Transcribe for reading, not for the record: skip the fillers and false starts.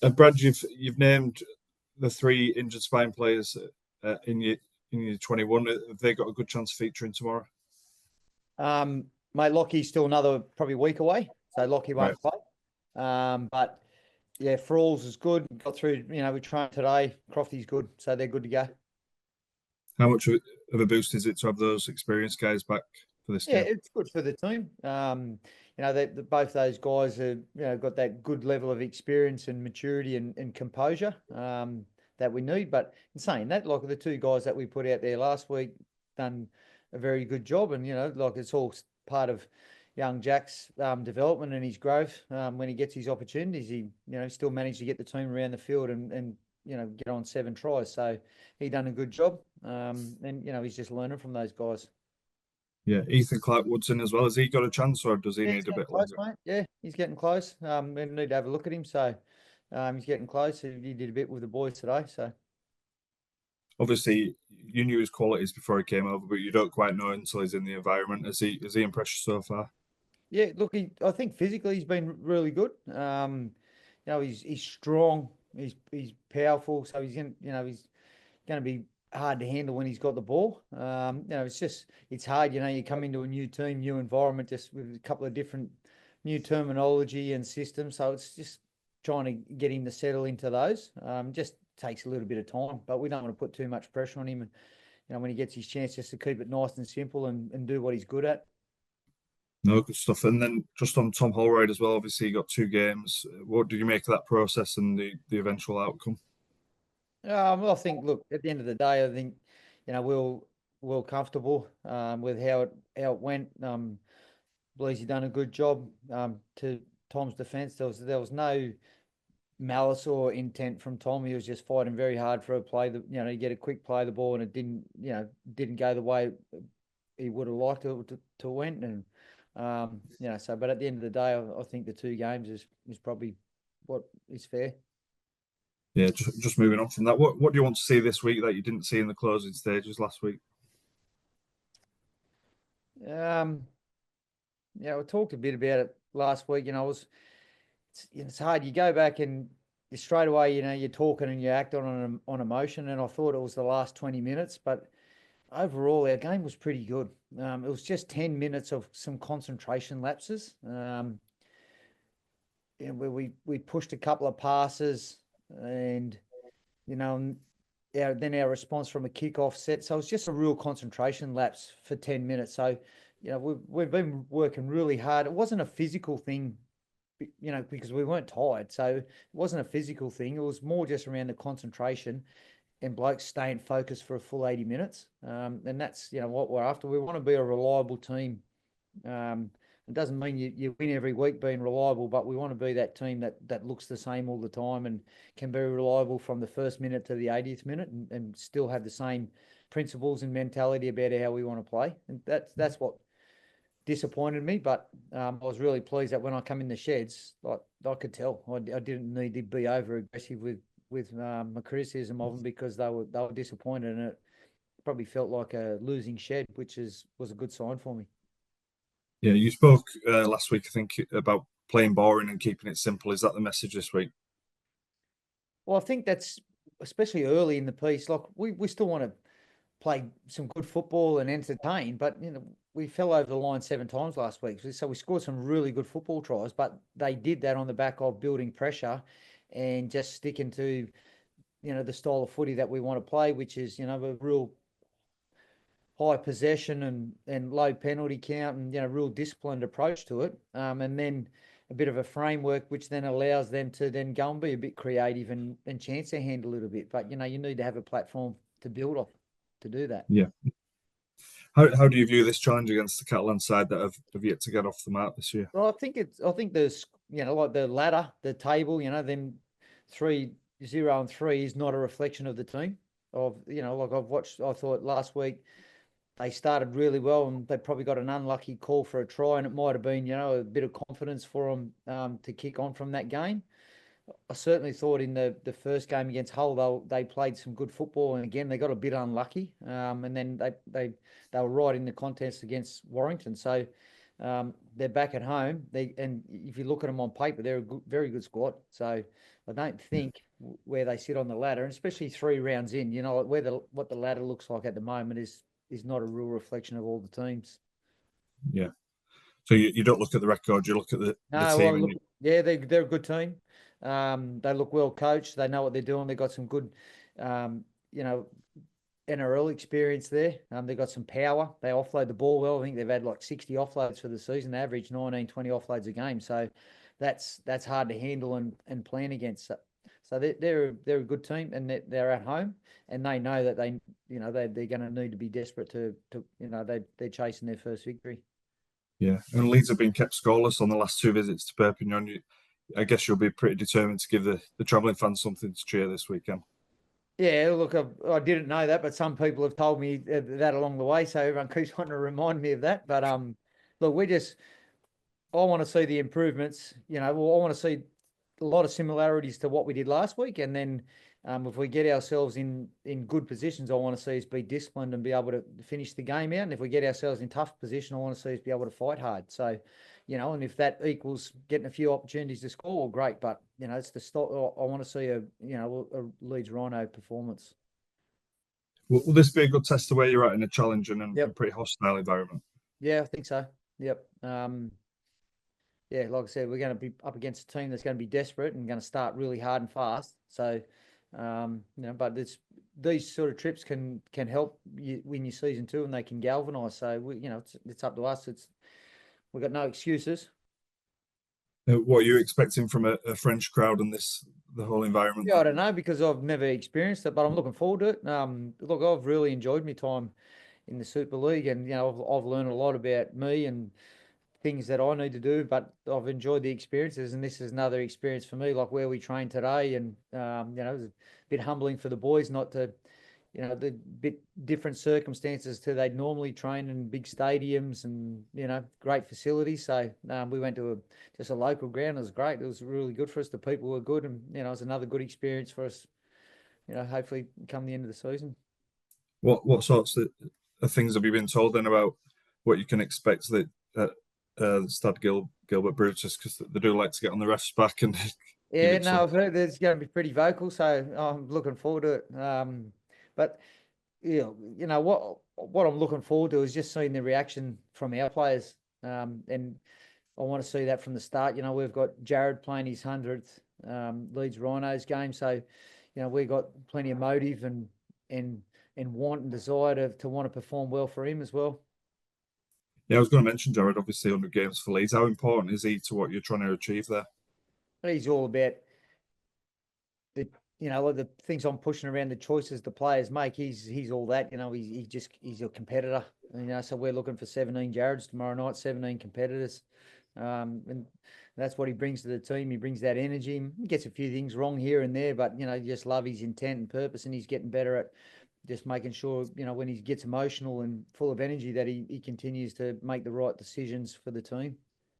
Brad, you've named the three injured spine players in your 21. Have they got a good chance of featuring tomorrow? Mate, Lockie's still another probably week away, so Lockie Right. won't play. But yeah, Frawls is good. Got through, we trained today. Crofty's good, so they're good to go. How much of a boost is it to have those experienced guys back for this Yeah, game? it's good for the team. Both those guys have got that good level of experience and maturity and composure that we need. But in saying that, like the two guys that we put out there last week done a very good job, and like it's all part of young Jack's development and his growth. When he gets his opportunities, he still managed to get the team around the field and get on 7 tries. So he done a good job, and he's just learning from those guys. Yeah, Ethan Clark-Woodson as well. Has he got a chance, or does he Yeah, he's need a getting bit close, longer? mate. Yeah, he's getting close. We need to have a look at him. So he's getting close. He did a bit with the boys today. So Obviously, you knew his qualities before he came over, but you don't quite know until he's in the environment. Has he impressed you so far? yeah, look, I think physically he's been really good. He's strong. He's powerful. So he's going to be hard to handle when he's got the ball. It's hard. You come into a new team, new environment, just with a couple of different new terminology and systems. So it's just trying to get him to settle into those. Just takes a little bit of time, but we don't want to put too much pressure on him. And when he gets his chance, just to keep it nice and simple and do what he's good at. No, good stuff. And then just on Tom Holroyd as well, obviously, he got 2 games. What did you make of that process and the eventual outcome? I think, look, at the end of the day, I think, we're comfortable with how it went. Believes he done a good job. To Tom's defence, there was no malice or intent from Tom. He was just fighting very hard for a play that you get a quick play of the ball, and it didn't go the way he would have liked it to went. And but at the end of the day, I think the 2 games is probably what is fair. Yeah, just moving on from that. What do you want to see this week that you didn't see in the closing stages last week? Um, we talked a bit about it last week. It's hard. You go back and straight away, you're talking and you act on emotion. And I thought it was the last 20 minutes, but overall, our game was pretty good. It was just 10 minutes of some concentration lapses. Where we pushed a couple of passes, and you know, then our response from a kickoff set. So it was just a real concentration lapse for 10 minutes. So, we've been working really hard. It wasn't a physical thing, because we weren't tired. So it wasn't a physical thing. It was more just around the concentration and blokes staying focused for a full 80 minutes. And that's, what we're after. We want to be a reliable team. It doesn't mean you win every week being reliable, but we want to be that team that looks the same all the time and can be reliable from the first minute to the 80th minute and still have the same principles and mentality about how we want to play. And that's what disappointed me, but I was really pleased that when I come in the sheds, like I could tell I didn't need to be over aggressive with my criticism of them because they were disappointed, and it probably felt like a losing shed, which was a good sign for me. Yeah, you spoke last week, I think, about playing boring and keeping it simple. Is that the message this week? Well, I think that's especially early in the piece. Like we still want to play some good football and entertain, but we fell over the line 7 times last week. So we scored some really good football tries, but they did that on the back of building pressure and just sticking to the style of footy that we want to play, which is a real high possession and low penalty count and real disciplined approach to it. And then a bit of a framework which then allows them to then go and be a bit creative and chance their hand a little bit. But you need to have a platform to build off to do that. Yeah. How do you view this challenge against the Catalans side that have yet to get off the mark this year? Well, I think there's like the ladder, the table, them 3-0-3 is not a reflection of the team. Like I thought last week they started really well and they probably got an unlucky call for a try, and it might have been, a bit of confidence for them to kick on from that game. I certainly thought in the first game against Hull, they played some good football, and again they got a bit unlucky. And then they were right in the contest against Warrington. So they're back at home. And if you look at them on paper, they're a very good squad. So I don't think where they sit on the ladder, and especially 3 rounds in, what the ladder looks like at the moment is not a real reflection of all the teams. Yeah. So you don't look at the record, you look at the No, team, well, and look, yeah, they're a good team. They look well coached. They know what they're doing. They've got some good, um, you know, NRL experience there. They've got some power. They offload the ball well. I think they've had like 60 offloads for the season. They average 19, 20 offloads a game. So that's hard to handle and plan against. So they're a good team, and they're at home, and they know that they're going to need to be desperate to they're chasing their first victory. yeah, and Leeds have been kept scoreless on the last 2 visits to Perpignan. I guess you'll be pretty determined to give the travelling fans something to cheer this weekend. Yeah, look, I didn't know that, but some people have told me that along the way, so everyone keeps wanting to remind me of that. But look, I want to see the improvements. I want to see a lot of similarities to what we did last week, and then if we get ourselves in good positions, I want to see us be disciplined and be able to finish the game out. And if we get ourselves in tough position, I want to see us be able to fight hard. So, and if that equals getting a few opportunities to score, well, great. But it's the start. I want to see a Leeds Rhino performance. Will this be a good test of where you're at in a challenging and Yep. pretty hostile environment? Yeah, I think so. Yep. Yeah, like I said, we're going to be up against a team that's going to be desperate and going to start really hard and fast. So, but these sort of trips can help you win your season too, and they can galvanise. So it's up to us. We've got no excuses. What are you expecting from a French crowd and the whole environment? Yeah, I don't know because I've never experienced it, but I'm looking forward to it. Look, I've really enjoyed my time in the Super League, and I've learned a lot about me and things that I need to do, but I've enjoyed the experiences, and this is another experience for me, like where we trained today, and it was a bit humbling for the boys not to, the bit different circumstances to they'd normally train in big stadiums and great facilities. So we went to just a local ground. It was great. It was really good for us. The people were good, and it was another good experience for us. Hopefully come the end of the season. What sorts of things have you been told then about what you can expect that Stad Gilbert Brutus, because they do like to get on the refs back and Yeah, no, I've heard that it's going to be pretty vocal, so I'm looking forward to it. But what I'm looking forward to is just seeing the reaction from our players, and I want to see that from the start. We've got Jared playing his 100th Leeds Rhinos game, so we've got plenty of motive and want and desire to want to perform well for him as well. Yeah, I was going to mention Jared, obviously 100 games for Leeds. How important is he to what you're trying to achieve there? He's all about the things I'm pushing around, the choices the players make. He's all that. He's a competitor. So we're looking for 17 Jareds tomorrow night, 17 competitors, and that's what he brings to the team. He brings that energy. He gets a few things wrong here and there, but you just love his intent and purpose, and he's getting better at just making sure when he gets emotional and full of energy that he continues to make the right decisions for the team.